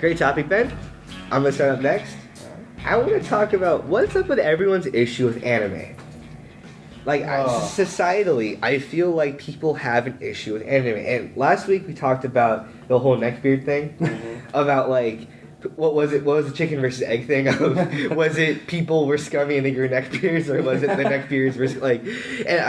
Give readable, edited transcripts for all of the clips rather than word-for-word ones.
Great topic, Ben. I'm gonna start up next. I want to talk about what's up with everyone's issue with anime. Like, societally, I feel like people have an issue with anime. And last week we talked about the whole neckbeard thing. About, like, what was the chicken versus egg thing? Was it people were scummy and they grew neckbeards? Or was it the neckbeards versus, like... And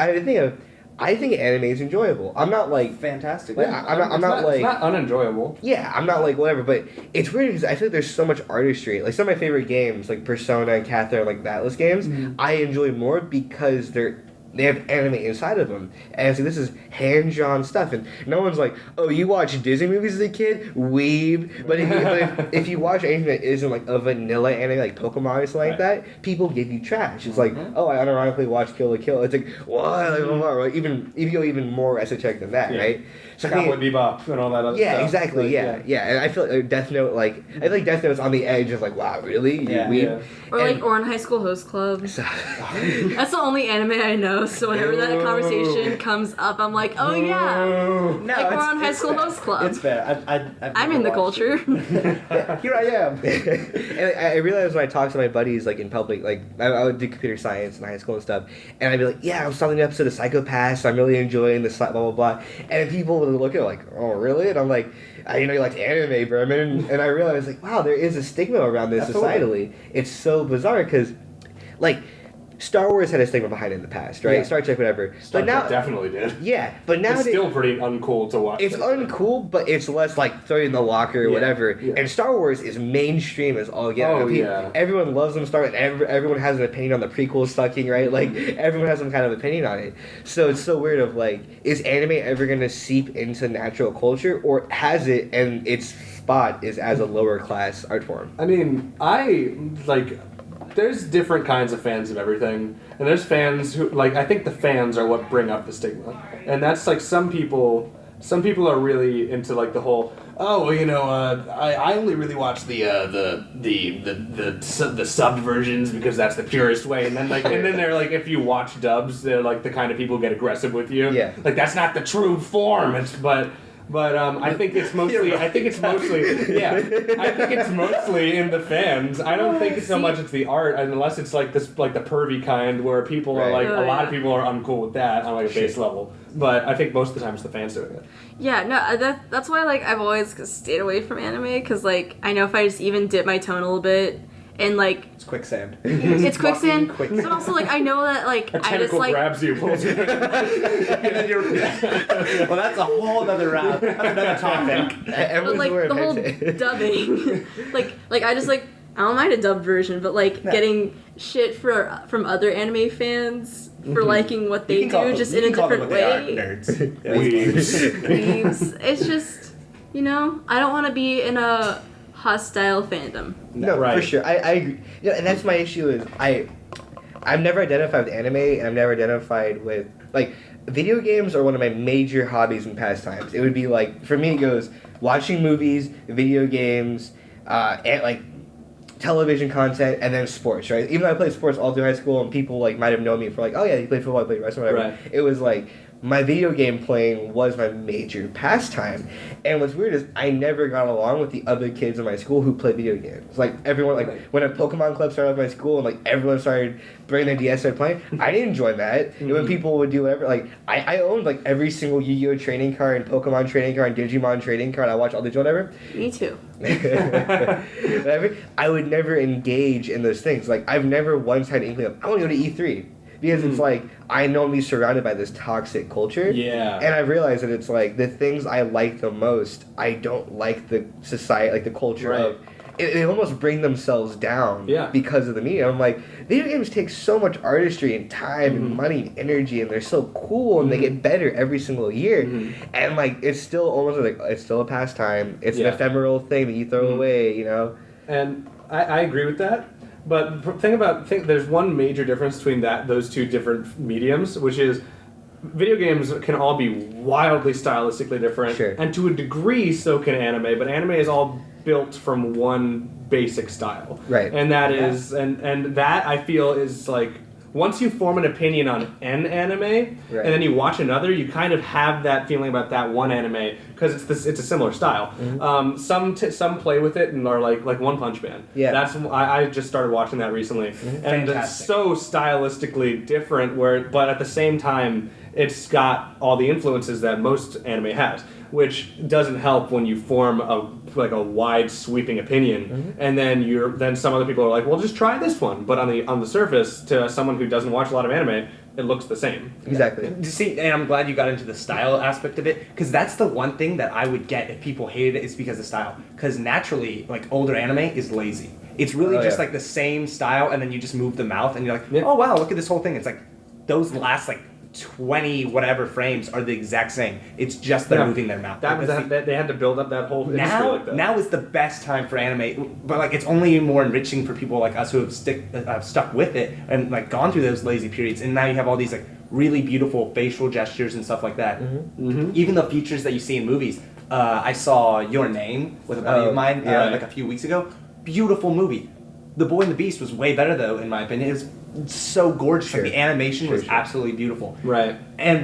I think anime is enjoyable. I'm not like fantastic. Like, I'm not like it's not unenjoyable. Yeah, I'm not like whatever. But it's weird because I feel like there's so much artistry. Like some of my favorite games, like Persona and Catherine, like Atlas games, I enjoy more because they have anime inside of them. And so this is hand-drawn stuff. And no one's like, oh, you watch Disney movies as a kid? Weeb. But if you watch anything that isn't like a vanilla anime, like Pokemon or something like that, people give you trash. It's like, oh, I unironically watch Kill la Kill. It's like, what? Like, right? Even if you go even more esoteric than that, right? So Cowboy Bebop and all that other stuff. Yeah, exactly. Like, yeah. And I feel like Death Note, like, I feel like Death Note's on the edge of like, wow, really? Or like Oran High School Host Club. That's the only anime I know. So whenever that conversation comes up, I'm like, oh yeah, like we're on High School Host Club. It's fair. I'm in the culture. Here I am. And I realized when I talk to my buddies, like in public, like I would do computer science in high school and stuff, and I'd be like, yeah, I'm starting an episode of Psychopaths. I'm really enjoying this, blah blah blah. And people would look at it like, oh really? And I'm like, I you like anime, Berman. And I realized like, wow, there is a stigma around this societally. It's so bizarre because, like, Star Wars had a stigma behind it in the past, right? Yeah. Star Trek, whatever. Star Trek definitely did. Yeah, but now it's still pretty uncool to watch. It's uncool, but it's less like throw it in the locker or whatever. Yeah. And Star Wars is mainstream as all get. Everyone loves them. Everyone has an opinion on the prequel sucking, right? Like everyone has some kind of opinion on it. So it's so weird. Of like, is anime ever gonna seep into natural culture, or has it and its spot is as a lower class art form? I mean, there's different kinds of fans of everything, and there's fans who, like, I think the fans are what bring up the stigma, and that's like some people are really into like the whole, I only really watch the subbed versions because that's the purest way, and then they're like, if you watch dubs, they're like the kind of people who get aggressive with you, like that's not the true form. But I think it's mostly in the fans. I don't think so much it's the art, unless it's like this, like the pervy kind where people are like, a lot of people are uncool with that on like a base level. But I think most of the time it's the fans doing it. Yeah, no, that's why like I've always stayed away from anime, because like I know if I just even dip my tone a little bit. And like it's quicksand. It's quicksand. But also like I know that like a tentacle grabs you, pulls you, and then you're. Well, that's a whole other route. That's another topic. But like the whole dubbing, like I just like I don't mind a dubbed version, but like getting shit from other anime fans for liking what they do just in a different way. Nerds. Weebs. It's just I don't want to be in a hostile fandom. No, for sure. I agree. And that's my issue is I've never identified with anime, and I've never identified with, like, video games are one of my major hobbies and pastimes. It would be like, for me it goes watching movies, video games, and like television content, and then sports, right? Even though I played sports all through high school and people like might have known me for like, oh yeah, you played football, you played wrestling, whatever. Right. It was like my video game playing was my major pastime. And what's weird is I never got along with the other kids in my school who played video games. Like everyone, like when a Pokemon club started at my school and like everyone started bringing their DS started playing, I didn't join that. And when people would do whatever, like I owned like every single Yu-Gi-Oh trading card and Pokemon trading card and Digimon trading card. I watched all the whatever. Me too. Whatever. I would never engage in those things. Like I've never once had an inkling of I want to go to E3. Because it's like, I know I'm being surrounded by this toxic culture. Yeah. And I realized that it's like, the things I like the most, I don't like the society, like the culture of. They almost bring themselves down because of the media. I'm like, video games take so much artistry and time and money and energy, and they're so cool, and they get better every single year. And like, it's still almost like, it's still a pastime. It's an ephemeral thing that you throw away, And I agree with that. But there's one major difference between those two different mediums, which is video games can all be wildly stylistically different, and to a degree so can anime, but anime is all built from one basic style. Right. And that is and that I feel is like once you form an opinion on an anime, and then you watch another, you kind of have that feeling about that one anime because it's a similar style. Some play with it and are like One Punch Man. Yeah, I just started watching that recently, and it's so stylistically different. But at the same time, it's got all the influences that most anime has, which doesn't help when you form a wide sweeping opinion, and then some other people are like, well, just try this one. But on the surface, to someone who doesn't watch a lot of anime, it looks the same. Exactly. See, and I'm glad you got into the style aspect of it, because that's the one thing that I would get if people hated it is because of style. Because naturally, like older anime is lazy. It's really just like the same style, and then you just move the mouth, and you're like, oh wow, look at this whole thing. It's like those last 20 whatever frames are the exact same. It's just they're moving their mouth. They had to build up that whole industry like that. Now is the best time for anime, but it's only more enriching for people like us who have stuck with it and gone through those lazy periods. And now you have all these really beautiful facial gestures and stuff like that. Even the features that you see in movies. I saw Your Name with a buddy of mine a few weeks ago. Beautiful movie. The Boy and the Beast was way better though, in my opinion. It was so gorgeous. The animation was absolutely beautiful. Right.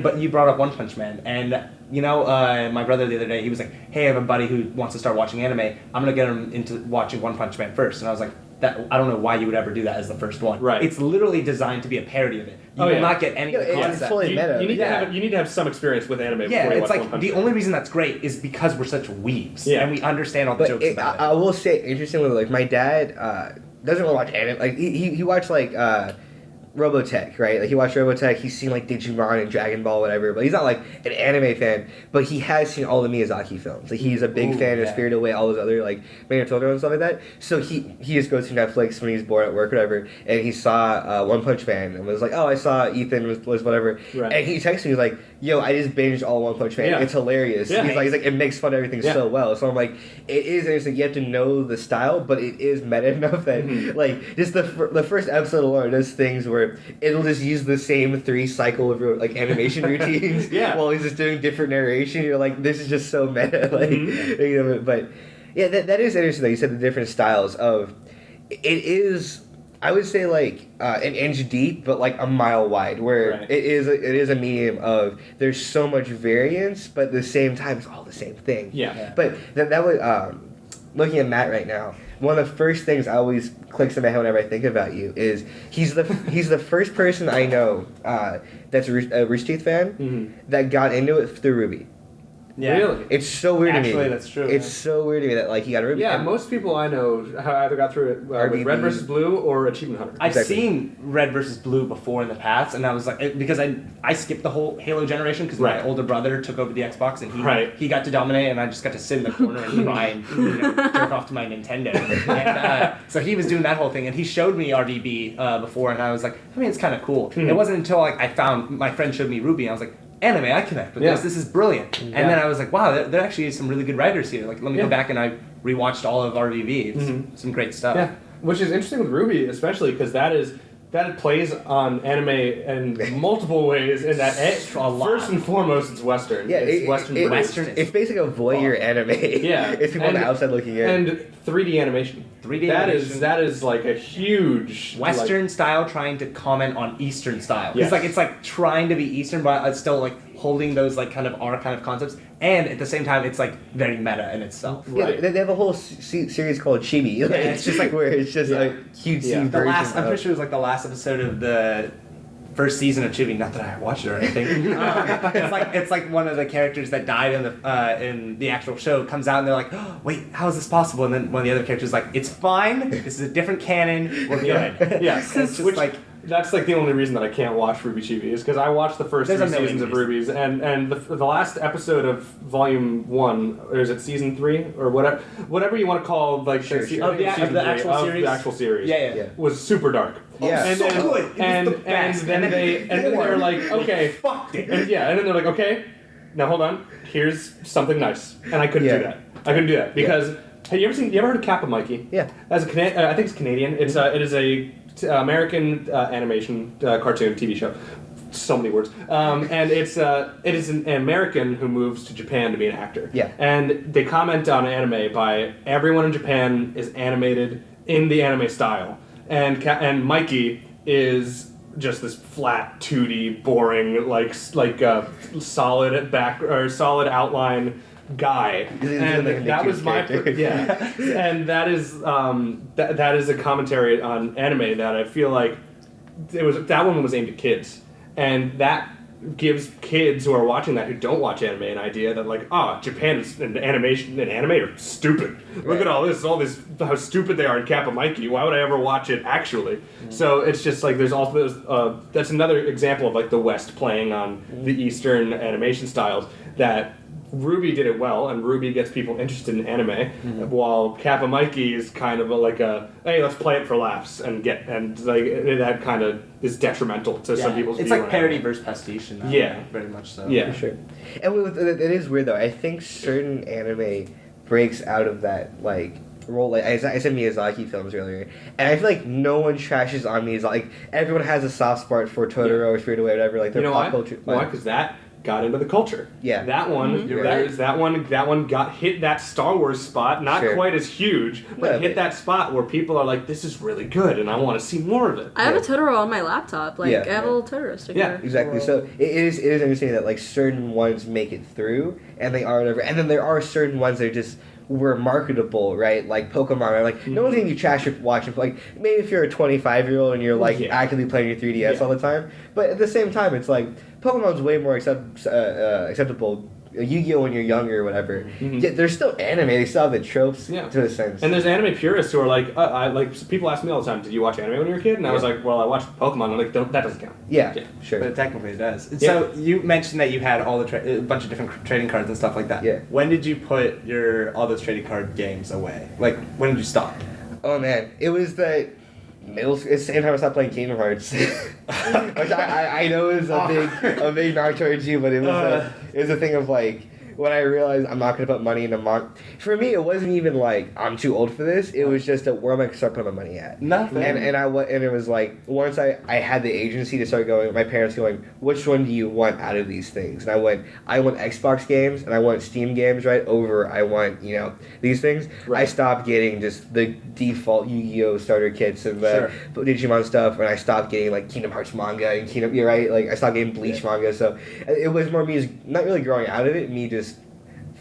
But you brought up One Punch Man, and my brother the other day, he was like, "Hey, I have a buddy who wants to start watching anime. I'm gonna get him into watching One Punch Man first." And I was like, I don't know why you would ever do that as the first one. Right. It's literally designed to be a parody of it. You will not get any concept. It's fully meta. You need to have some experience with anime before you watch One Punch the Man. only reason that's great is because we're such weebs, and we understand all the jokes about it. I will say, interestingly, my dad doesn't really watch anime. He watched Robotech, right? He watched Robotech. He's seen Digimon and Dragon Ball, whatever. But he's not an anime fan. But he has seen all the Miyazaki films. He's a big fan of Spirited Away, all those other Man of Totoro and stuff like that. So he just goes to Netflix when he's bored at work or whatever, and he saw One Punch Man and was like, oh, I saw Ethan was whatever. Right. And he texted me, he's like, yo, I just binged all One Punch Man. Yeah. It's hilarious. Yeah. He's like, it makes fun of everything so well. So I'm like, it is interesting. You have to know the style, but it is meta enough that just the first episode alone does things where it'll just use the same 3 cycle of animation routines while he's just doing different narration. You're like, this is just so meta. But yeah, that is interesting that you said the different styles of it is. I would say an inch deep, but a mile wide. Where it is a medium of there's so much variance, but at the same time it's all the same thing. Yeah. But that would looking at Matt right now. One of the first things I always clicks in my head whenever I think about you is he's the first person I know that's a Rooster Teeth fan that got into it through Ruby. Yeah. Really? It's so weird to me. Actually, that's true. It's so weird to me that he got a Ruby. Yeah, most people I know either got through it with Red vs. Blue or Achievement Hunter. I've seen Red vs. Blue before in the past, and I was because I skipped the whole Halo generation because my older brother took over the Xbox, and he got to dominate, and I just got to sit in the corner and try and jerk off to my Nintendo. And so he was doing that whole thing, and he showed me RVB before, and I was like, it's kind of cool. It wasn't until I found my friend showed me Ruby, and I was like, anime, I connect with this. This is brilliant. And then I was like, wow, there actually is some really good writers here. Let me go back, and I rewatched all of RVV. It's some great stuff. Yeah, which is interesting with Ruby, especially because that plays on anime in multiple ways. In that, first and foremost, it's Western. Yeah, it's Western. It's basically a voyeur anime. Yeah, it's people on the outside looking in. And 3D animation. That is a huge Western style trying to comment on Eastern style. Yes. It's trying to be Eastern, but it's still holding those our kind of concepts, and at the same time it's very meta in itself. Yeah, they have a whole series called Chibi. It's just where it's just a huge version. I'm pretty sure it was the last episode of the first season of Chibi. Not that I watched it or anything. It's one of the characters that died in the actual show comes out, and they're like, oh, wait, how is this possible? And then one of the other characters is like, it's fine. This is a different canon. We're good. Yes, it's just that's the only reason that I can't watch Ruby Chibi is because I watched the first 3 seasons of Ruby's, and the last episode of Volume 1, or is it Season 3 or whatever you want to call the actual series was super dark. Yeah, and then, good. And then they're like, okay, fucked it. And then they're like, okay, now hold on, here's something nice, and I couldn't do that. I couldn't do that because have you ever heard of Kappa Mikey? Yeah, that's I think it's Canadian. It is a American animation cartoon TV show. So many words. And it is an American who moves to Japan to be an actor. Yeah. And they comment on anime by everyone in Japan is animated in the anime style, and Mikey is just this flat 2D boring solid outline guy, and that was my and that is a commentary on anime that I feel like that one was aimed at kids, and that gives kids who are watching that who don't watch anime an idea that Japan and animation and anime are stupid. Look at all this how stupid they are in Kappa Mikey. Why would I ever watch it actually? So it's just like there's also that's another example of like the West playing on the Eastern animation styles that. Ruby did it well, and Ruby gets people interested in anime, while Kappa Mikey is kind of hey, let's play it for laughs, that kind of is detrimental to some people's view. It's like parody versus pastiche in that way, very much so. Yeah, for sure. And it is weird though. I think certain anime breaks out of that role. Like I said Miyazaki films earlier, and I feel like no one trashes on Miyazaki. Like everyone has a soft spot for Totoro or Spirited Away, whatever. Like their pop culture. Why? Because that got into the culture. Yeah. That one, that one got hit that Star Wars spot, not quite as huge, but hit that spot where people are like, this is really good, and I want to see more of it. I have a Totoro on my laptop. I have a little Totoro sticker. Yeah, exactly. So it is interesting that certain ones make it through, and they are whatever, and then there are certain ones that were marketable, right? Like Pokemon. Like no one's gonna you trash your watching. Like maybe if you're a 25-year-old and you're actively playing your 3DS all the time, but at the same time, it's like Pokemon's way more acceptable. Yu-Gi-Oh! When you're younger or whatever, yet there's still anime. They still have the tropes to a sense. And there's anime purists who are like, people ask me all the time, did you watch anime when you were a kid? And I was like, well, I watched Pokemon. I'm like, that doesn't count. Yeah, sure. But technically it does. So you mentioned that you had all a bunch of different trading cards and stuff like that. Yeah. When did you put all those trading card games away? Like, when did you stop? Oh man, it was the middle school. It's the same time I stopped playing Kingdom Hearts, which I know is a big knock towards you, but it was a thing of when I realized I'm not gonna put money into for me, it wasn't even I'm too old for this. It was just where am I gonna start putting my money at? Nothing. And it was once I had the agency to start going, my parents going, which one do you want out of these things? And I want Xbox games and I want Steam games over I want these things. Right. I stopped getting just the default Yu-Gi-Oh starter kits and the Digimon stuff, and I stopped getting Kingdom Hearts manga and you're right, I stopped getting Bleach manga. So it was more me just not really growing out of it, me just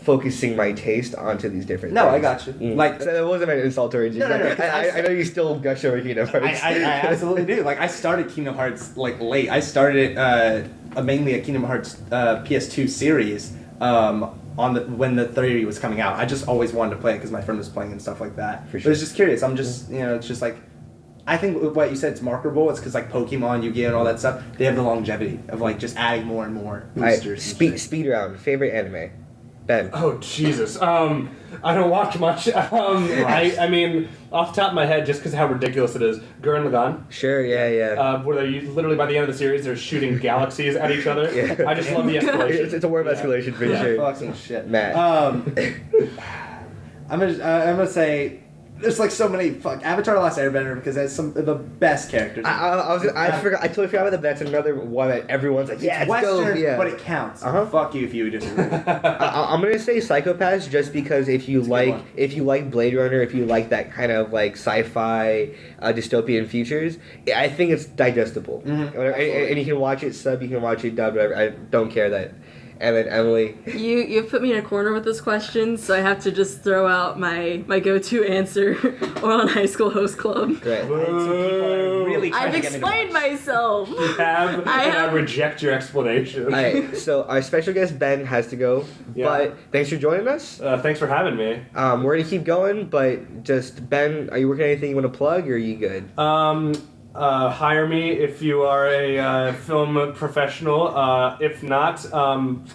focusing my taste onto these different things. I got you. So it wasn't an insult towards you. No. I know you still gush over Kingdom Hearts. I absolutely do. I started Kingdom Hearts late. I started mainly a Kingdom Hearts PS2 series when the 3 was coming out. I just always wanted to play it because my friend was playing and stuff like that. For sure. But I was just curious. I'm just it's just I think what you said it's marketable. It's because Pokemon, Yu-Gi-Oh, and all that stuff. They have the longevity of just adding more and more boosters. Speed round. Favorite anime. Ben. Oh Jesus! I don't watch much. I mean, off the top of my head, just because of how ridiculous it is, Gurren Lagann. Sure, yeah. Where they literally by the end of the series, they're shooting galaxies at each other. Yeah. I just love the escalation. It's a war of escalation for sure. Fucking shit, Matt. I'm gonna say. There's so many Avatar: The Last Airbender because it has some of the best characters. I totally forgot about that. That's another one that everyone's it's Western, but it counts. Fuck you if you disagree. I'm gonna say Psychopaths just because if you like Blade Runner, if you like that kind of sci-fi dystopian futures, I think it's digestible. And you can watch it sub, you can watch it dubbed, whatever. I don't care that. And then Emily. You've put me in a corner with this question, so I have to just throw out my go-to answer on High School Host Club. Right. I've explained myself. You have, and I reject your explanation. All right, so our special guest Ben has to go, but thanks for joining us. Thanks for having me. We're gonna keep going, but just Ben, are you working on anything you want to plug, or are you good? Hire me if you are a film professional. If not,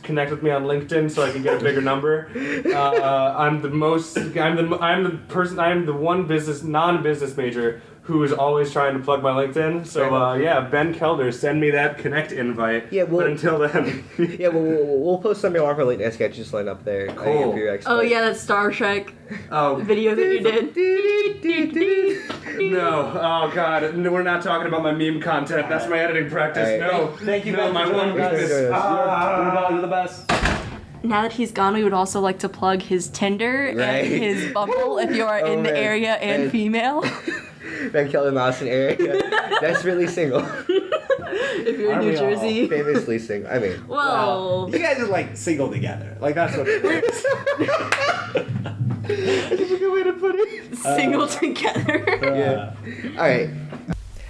connect with me on LinkedIn so I can get a bigger number. I'm the one non-business major who is always trying to plug my LinkedIn. So Ben Kelder, send me that connect invite. Yeah, but until then, we'll post some of our LinkedIn sketches line up there. Cool. That Star Trek video that you did. No, oh god, we're not talking about my meme content. That's my editing practice. Right. No, thank you. No, my one business. You're the best. Now that he's gone, we would also like to plug his Tinder and his Bumble if you are in the area and female. Ben Kelder in the Austin area. Desperately single. If you're in New Jersey. Famously single. I mean. Well, you guys are like single together. Like that's what. That's a good way to put it. Single together. Yeah. All right.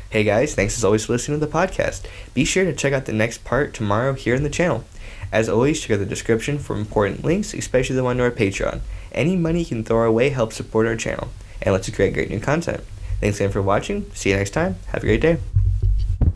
Hey guys, thanks as always for listening to the podcast. Be sure to check out the next part tomorrow here in the channel. As always, check out the description for important links, especially the one to our Patreon. Any money you can throw our way helps support our channel and lets us create great new content. Thanks again for watching. See you next time. Have a great day.